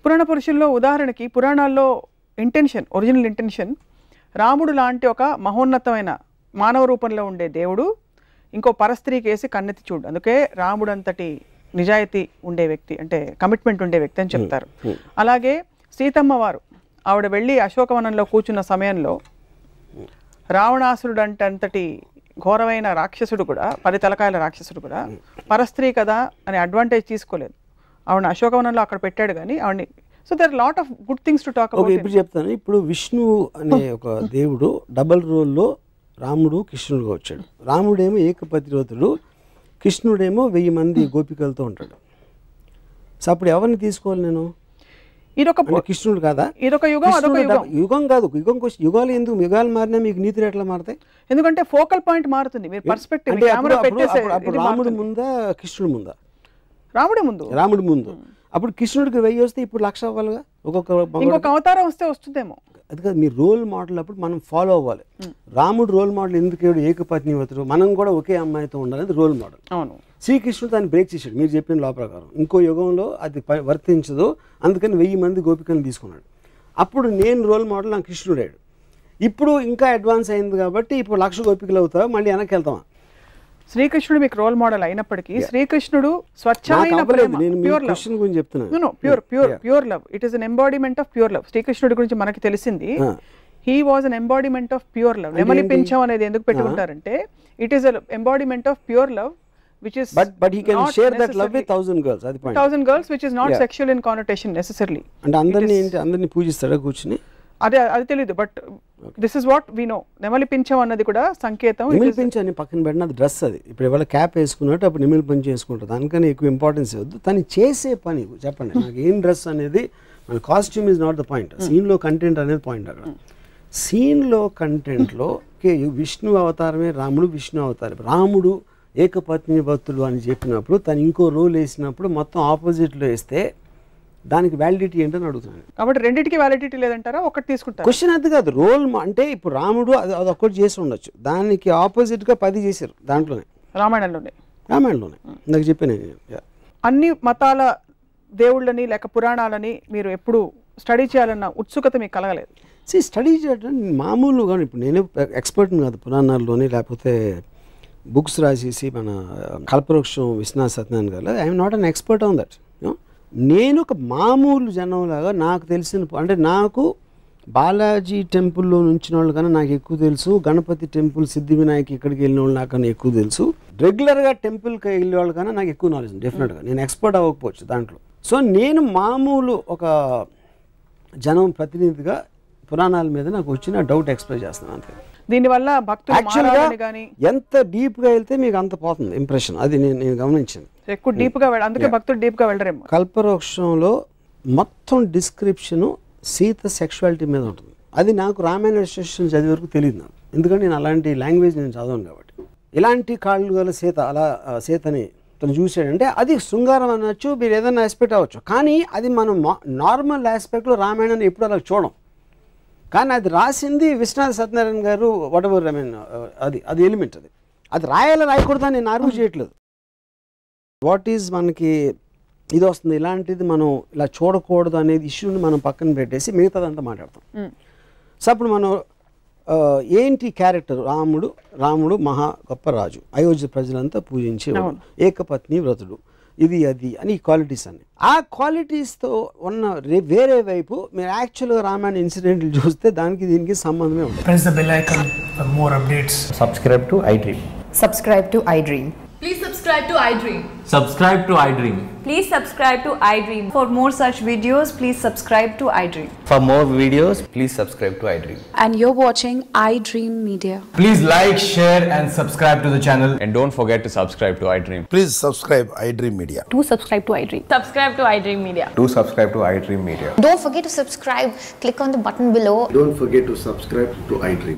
పురాణ పురుషుల్లో ఉదాహరణకి పురాణాల్లో ఇంటెన్షన్, ఒరిజినల్ ఇంటెన్షన్ రాముడు లాంటి ఒక మహోన్నతమైన మానవ రూపంలో ఉండే దేవుడు ఇంకో పరస్త్రీకి వేసి కన్నెత్తి చూడు, అందుకే రాముడు అంతటి నిజాయితీ ఉండే వ్యక్తి, అంటే కమిట్మెంట్ ఉండే వ్యక్తి అని చెప్తారు. అలాగే సీతమ్మ వారు ఆవిడ వెళ్ళి అశోకవనంలో కూర్చున్న సమయంలో రావణాసురుడు అంతటి ఘోరమైన రాక్షసుడు కూడా, 10 తలకాయల రాక్షసుడు కూడా పరస్త్రీ కదా అని అడ్వాంటేజ్ తీసుకోలేదు. ఆవిడ అశోకవనంలో అక్కడ పెట్టాడు కానీ ఆవిడని. So there lot of good things to talk about. ఇప్పుడు చెప్తాను. ఇప్పుడు విష్ణు అనే ఒక దేవుడు డబల్ రోల్లో రాముడు కృష్ణుడుగా వచ్చాడు. రాముడేమో ఏకపతివ్రతుడు, కృష్ణుడేమో 1000 మంది గోపికలతో ఉంటాడు. సో అప్పుడు ఎవరిని తీసుకోవాలి నేను? ఇదొక కృష్ణుడు కాదా? ఇదొక యుగం, అదొక యుగం. యుగం కాదు, యుగం యుగాలు ఎందుకు? యుగాలు మారినా మీకు నీతులు ఎట్లా మారుతాయి? ఎందుకంటే ఫోకల్ పాయింట్ మారుతుంది. మీరు పర్స్పెక్టివ్ రాముడు ముందా కృష్ణుడు ముందా? రాముడి ముందు. రాముడి ముందు. అప్పుడు కృష్ణుడికి 1000 వస్తే ఇప్పుడు 1,00,000 అవ్వాలిగా. ఇంకొక అవతారం వస్తే వస్తుందేమో. అది కాదు, మీ రోల్ మోడల్ అప్పుడు మనం ఫాలో అవ్వాలి. రాముడు రోల్ మోడల్ ఎందుకు ఏకపత్నివ్రతుడు, మనం కూడా ఒకే అమ్మాయితో ఉండాలి, రోల్ మోడల్. అవును. శ్రీకృష్ణుడు దాన్ని బ్రేక్ చేశాడు మీరు చెప్పిన లా ప్రకారం. ఇంకో యుగంలో అది వర్తించదు, అందుకని 1000 మంది గోపికలను తీసుకున్నాడు. అప్పుడు నేను రోల్ మోడల్, నాకు కృష్ణుడాడు. ఇప్పుడు ఇంకా అడ్వాన్స్ అయింది కాబట్టి ఇప్పుడు 1,00,000 గోపికలు అవుతావు, మళ్ళీ వెనక్కి వెళ్తామా? శ్రీకృష్ణుడు మీకు రోల్ మోడల్ అయినప్పటికీ శ్రీకృష్ణుడు స్వచ్ఛమైన ప్రేమ, ప్యూర్ లవ్. గురించి చెప్తున్నాను. Pure love. It is an embodiment of pure love. శ్రీకృష్ణుడి గురించి మనకి తెలిసింది he was an embodiment of pure love. నెమలి పింఛం అనేది ఎందుకు పెట్టుకుంటారంటే it is an embodiment of pure love which is but he can share that love with 1,000 girls. Adi point. 1,000 girls which is not sexual in connotation necessarily. And అందరిని పూజిస్తాడా కూర్చుని? అది తెలియదు, but this is what we know. నెమలి పింఛం అన్నది కూడా సంకేతం. నెమలి పింఛం అని పక్కన పెట్టిన అది డ్రెస్. అది ఇప్పుడు ఇవాళ క్యాప్ వేసుకున్నట్టు అప్పుడు నెమలి పింఛం వేసుకుంటారు. దానికని ఎక్కువ ఇంపార్టెన్స్ ఇవ్వద్దు. తను చేసే పని చెప్పండి నాకు ఏం డ్రెస్ అనేది. మన costume is not the point, సీన్లో కంటెంట్ అనేది పాయింట్. అక్కడ సీన్లో కంటెంట్లో విష్ణు అవతారమే రాముడు, విష్ణు అవతారం. రాముడు ఏకపత్ని భక్తుడు అని చెప్పినప్పుడు తను ఇంకో రోల్ వేసినప్పుడు మొత్తం ఆపోజిట్లో వేస్తే దానికి వ్యాలిడిటీ ఏంటని అడుగుతున్నాను. కాబట్టి రెండింటికి వ్యాలిడిటీ లేదంటారా? ఒకటి తీసుకుంటారు. క్వశ్చన్ అది కాదు. రోల్ అంటే ఇప్పుడు రాముడు అది ఒక్కటి చేసి ఉండొచ్చు, దానికి ఆపోజిట్గా 10 చేశారు దాంట్లోనే, రామాయణంలోనే నాకు చెప్పాను. అన్ని మతాల దేవుళ్ళని లేక పురాణాలని మీరు ఎప్పుడు స్టడీ చేయాలన్న ఉత్సుకత మీకు కలగలేదు? స్టడీ చేయడం మామూలుగా. ఇప్పుడు నేను ఎక్స్పర్ట్ని కాదు పురాణాల్లోని, లేకపోతే బుక్స్ రాసేసి మన కల్పవృక్షం విశ్వనాథ సత్యనారాయణ గారు, I'm not an expert on that. నేను ఒక మామూలు జనంలాగా నాకు తెలిసిన, అంటే నాకు బాలాజీ టెంపుల్లో నుంచిన వాళ్ళు కన్నా నాకు ఎక్కువ తెలుసు, గణపతి టెంపుల్, సిద్ధి వినాయక్ ఇక్కడికి వెళ్ళిన వాళ్ళు నాకన్నా ఎక్కువ తెలుసు, రెగ్యులర్గా టెంపుల్కి వెళ్ళే వాళ్ళు కన్నా నాకు ఎక్కువ నాలెడ్జ్ డెఫినెట్గా. నేను ఎక్స్పర్ట్ అవ్వకపోవచ్చు దాంట్లో. సో నేను మామూలు ఒక జనం ప్రతినిధిగా పురాణాల మీద నాకు వచ్చిన డౌట్ ఎక్స్ప్రెస్ చేస్తున్నాను అంతే. దీనివల్ల భక్తులు ఎంత డీప్గా వెళ్తే మీకు అంత పోతుంది ఇంప్రెషన్. అది నేను గమనించాను. ఎక్కువ డీప్గా అందుకే భక్తులు డీప్గా వెళ్ళరేమో. కల్పవృక్షంలో మొత్తం డిస్క్రిప్షను సీత సెక్షువాలిటీ మీద ఉంటుంది. అది నాకు రామాయణ స్టేషన్ చదివే వరకు తెలియదు నాకు, ఎందుకంటే నేను అలాంటి లాంగ్వేజ్ నేను చదవను కాబట్టి. ఇలాంటి కాళ్ళు గల సీత, అలా సీతని తను చూసాడంటే అది శృంగారం అనొచ్చు, మీరు ఏదైనా ఆస్పెక్ట్ అవ్వచ్చు. కానీ అది మనం నార్మల్ ఆస్పెక్ట్లో రామాయణాన్ని ఎప్పుడు అలా చూడం. కానీ అది రాసింది విశ్వనాథ సత్యనారాయణ గారు, వాట్ ఎవర్, ఐ మీన్ అది ఎలిమెంట్. అది రాయకూడదు అని నేను ఆర్గ్యూ చేయట్లేదు. వాట్ ఈజ్ మనకి ఇది వస్తుంది, ఇలాంటిది మనం ఇలా చూడకూడదు అనేది ఇష్యూని మనం పక్కన పెట్టేసి మిగతాదంతా మాట్లాడతాం. సో అప్పుడు మనం ఏంటి క్యారెక్టర్, రాముడు మహా గొప్ప రాజు, అయోధ్య ప్రజలంతా పూజించేవాడు, ఏకపత్ని వ్రతుడు, ఇది అది అని క్వాలిటీస్ అన్ని. ఆ క్వాలిటీస్తో ఉన్న వేరే వైపు మీరు యాక్చువల్గా రామాయణ ఇన్సిడెంట్లు చూస్తే దానికి దీనికి సంబంధమే ఉంటుంది. Press the bell icon for more updates. Subscribe to iDream. Subscribe to iDream. Please subscribe to iDream. Subscribe to iDream. Please subscribe to iDream. For more such videos, please subscribe to iDream. For more videos, please subscribe to iDream. And you're watching iDream Media. Please like, share and subscribe to the channel. And don't forget to subscribe to iDream. Please subscribe iDream Media. Do subscribe to iDream. Subscribe to iDream Media. Do subscribe to iDream Media. Don't forget to subscribe. Click on the button below. Don't forget to subscribe to iDream.